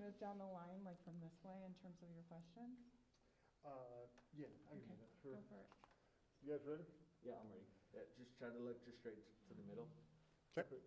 go down the line, like from this way in terms of your questions? Yeah, I can do Okay, that. Sure. go for it. You guys ready? Yeah, I'm ready. Just try to look just straight to the middle. Perfect.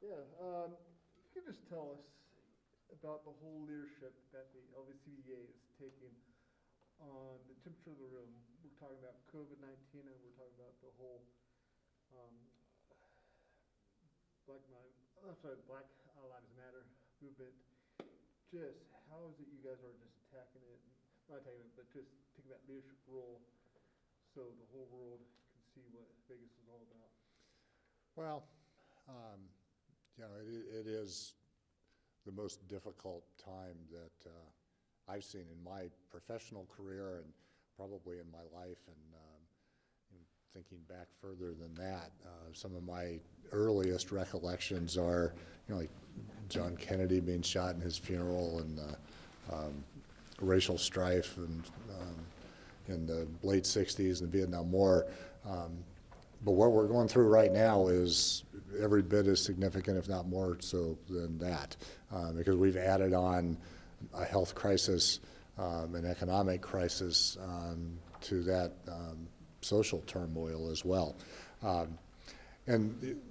Yeah, you can just tell us about the whole leadership that the LVCVA is taking on the temperature of the room. We're talking about COVID-19, and we're talking about the whole um, Black Lives Matter movement. Just how is it you guys are just attacking it, not attacking it, but just taking that leadership role so the whole world can see what Vegas is all about? Well, it is the most difficult time that I've seen in my professional career and probably in my life. And thinking back further than that, some of my earliest recollections are, like John Kennedy being shot in his funeral, and racial strife, and in the late '60s and the Vietnam War. But what we're going through right now is every bit as significant, if not more so than that, because we've added on a health crisis, an economic crisis to that social turmoil as well. And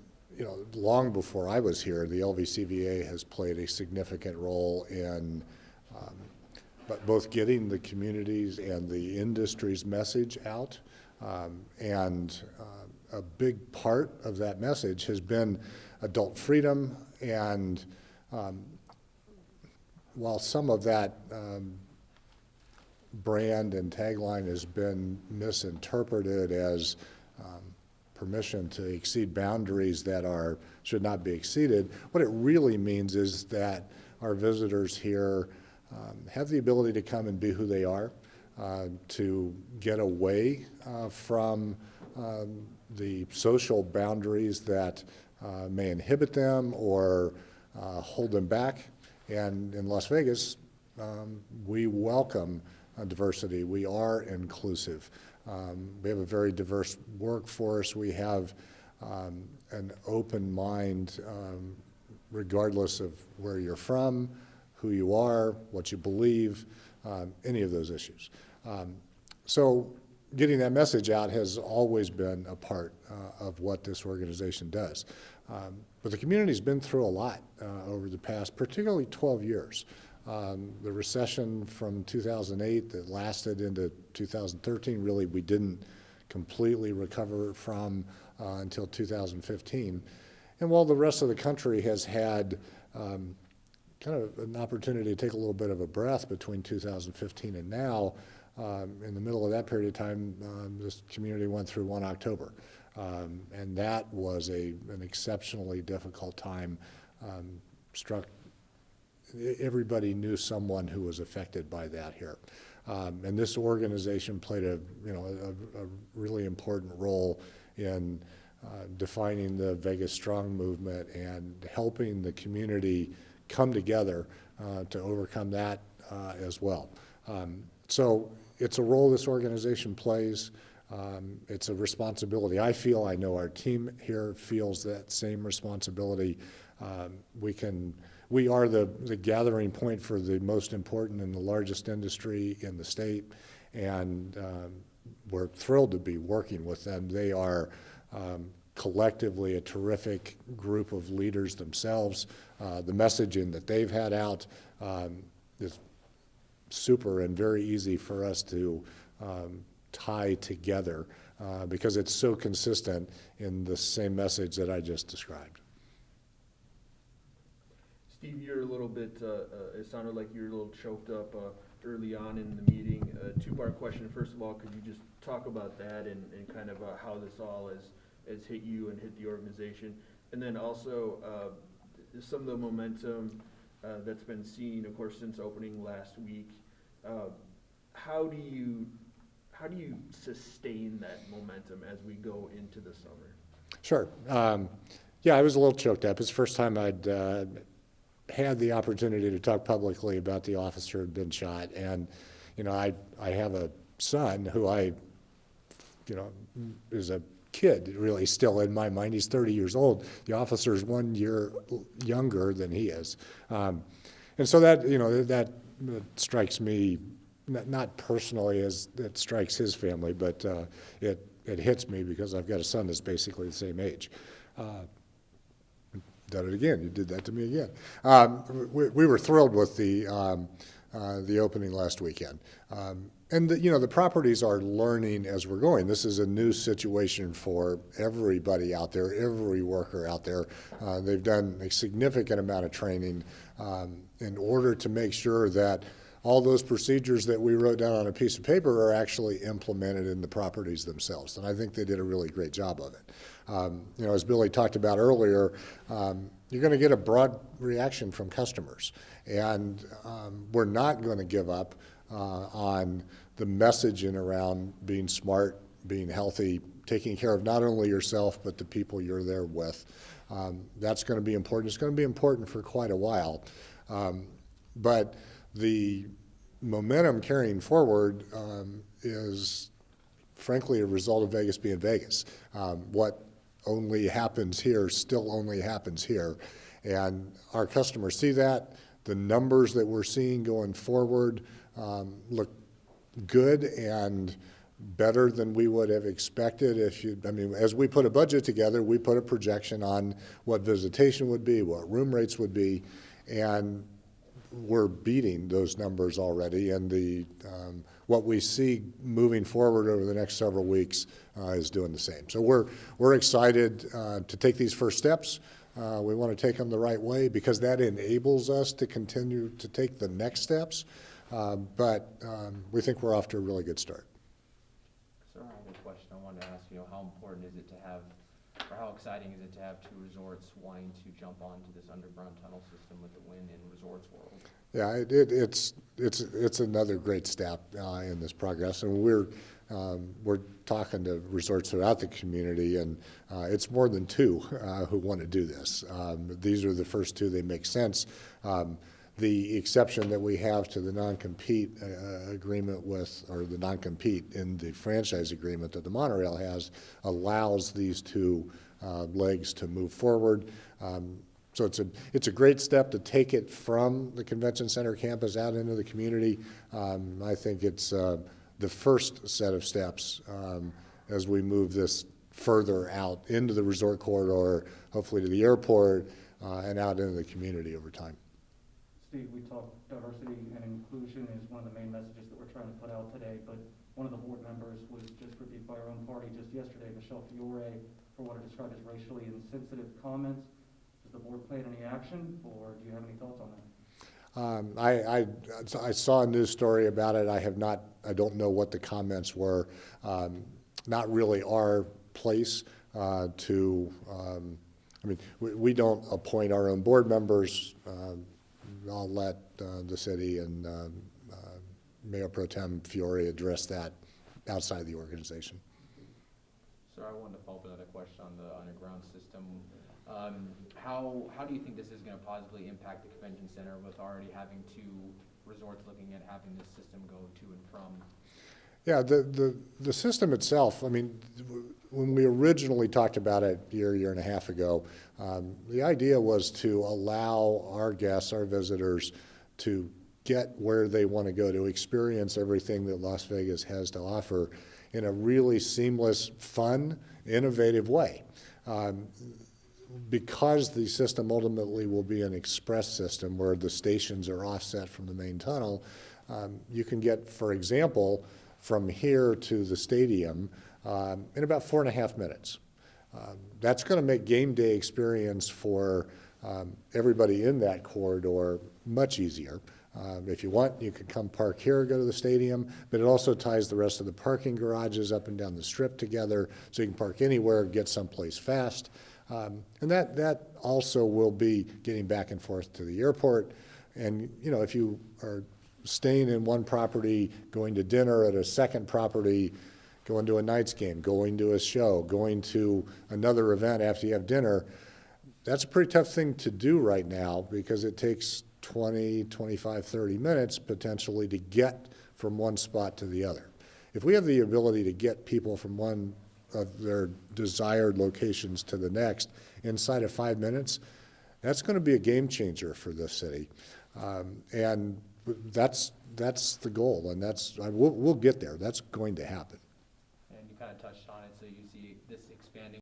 long before I was here, the LVCVA has played a significant role in but both getting the communities and the industry's message out, and a big part of that message has been adult freedom. And while some of that brand and tagline has been misinterpreted as permission to exceed boundaries that should not be exceeded, what it really means is that our visitors here have the ability to come and be who they are, to get away from the social boundaries that may inhibit them or hold them back. And in Las Vegas, we welcome diversity. We are inclusive. We have a very diverse workforce. We have an open mind, regardless of where you're from, who you are, what you believe, any of those issues. So getting that message out has always been a part of what this organization does. But the community's been through a lot over the past, particularly 12 years. The recession from 2008 that lasted into 2013, really we didn't completely recover from until 2015. And while the rest of the country has had kind of an opportunity to take a little bit of a breath between 2015 and now, in the middle of that period of time, this community went through 1 October. And that was an exceptionally difficult time. Everybody knew someone who was affected by that here. And this organization played a really important role in defining the Vegas Strong movement and helping the community come together to overcome that as well. So it's a role this organization plays. It's a responsibility. I know our team here feels that same responsibility. We are the gathering point for the most important and the largest industry in the state, and we're thrilled to be working with them. They are collectively a terrific group of leaders themselves. The messaging that they've had out is super and very easy for us to tie together because it's so consistent in the same message that I just described. Steve, you're a little bit, it sounded like you're a little choked up early on in the meeting. Two-part question. First of all, could you just talk about that and kind of how this all has hit you and hit the organization? And then also some of the momentum that's been seen, of course, since opening last week. How do you sustain that momentum as we go into the summer? Sure. Yeah, I was a little choked up. It's the first time I'd had the opportunity to talk publicly about the officer who had been shot. And, I have a son who is a kid, really, still in my mind. He's 30 years old. The officer is 1 year younger than he is. And And so that, that strikes me, not personally as it strikes his family, but it hits me because I've got a son that's basically the same age. Done it again. You did that to me again. We were thrilled with the opening last weekend. And the properties are learning as we're going. This is a new situation for everybody out there, every worker out there. They've done a significant amount of training in order to make sure that all those procedures that we wrote down on a piece of paper are actually implemented in the properties themselves. And I think they did a really great job of it. As Billy talked about earlier, you're going to get a broad reaction from customers. And we're not going to give up on the messaging around being smart, being healthy, taking care of not only yourself, but the people you're there with. That's going to be important. It's going to be important for quite a while. But the momentum carrying forward is frankly a result of Vegas being Vegas. What only happens here still only happens here. And our customers see that. The numbers that we're seeing going forward look good and better than we would have expected. As we put a budget together, we put a projection on what visitation would be, what room rates would be, and we're beating those numbers already. And what we see moving forward over the next several weeks is doing the same. So we're excited to take these first steps. We want to take them the right way because that enables us to continue to take the next steps. But we think we're off to a really good start. Sir, I have a question I wanted to ask. How important is it to have, or how exciting is it to have two resorts wanting to jump onto this underground tunnel system with the Wynn in Resorts World? Yeah, it's another great step in this progress, and we're talking to resorts throughout the community, and it's more than two who want to do this. These are the first two. They make sense. The exception that we have to the non-compete agreement or the non-compete in the franchise agreement that the monorail has allows these two legs to move forward. So it's a great step to take it from the convention center campus out into the community. I think it's the first set of steps as we move this further out into the resort corridor, hopefully to the airport, and out into the community over time. Steve, we talked diversity and inclusion is one of the main messages that we're trying to put out today, but one of the board members was just rebuked by our own party just yesterday, Michelle Fiore, for what are described as racially insensitive comments. Does the board plan any action, or do you have any thoughts on that? I saw a news story about it. I don't know what the comments were. Not really our place we don't appoint our own board members. I'll let the city and Mayor Pro Tem Fiore address that outside the organization. Sir, I wanted to follow up with another question on the underground system. How do you think this is going to positively impact the convention center with already having two resorts looking at having this system go to and from? Yeah, the system itself, when we originally talked about it a year and a half ago, the idea was to allow our guests, our visitors, to get where they want to go, to experience everything that Las Vegas has to offer in a really seamless, fun, innovative way. Because the system ultimately will be an express system where the stations are offset from the main tunnel, you can get, for example, from here to the stadium in about 4.5 minutes. That's going to make game day experience for everybody in that corridor much easier. If you want, you could come park here, go to the stadium, but it also ties the rest of the parking garages up and down the strip together, so you can park anywhere, get someplace fast. And that also will be getting back and forth to the airport. And, if you are staying in one property, going to dinner at a second property, going to a Knights game, going to a show, going to another event after you have dinner, that's a pretty tough thing to do right now because it takes 20, 25, 30 minutes potentially to get from one spot to the other. If we have the ability to get people from one of their desired locations to the next inside of 5 minutes, that's going to be a game changer for this city. And that's the goal, and we'll get there. That's going to happen. And you kind of touched on it, so you see this expanding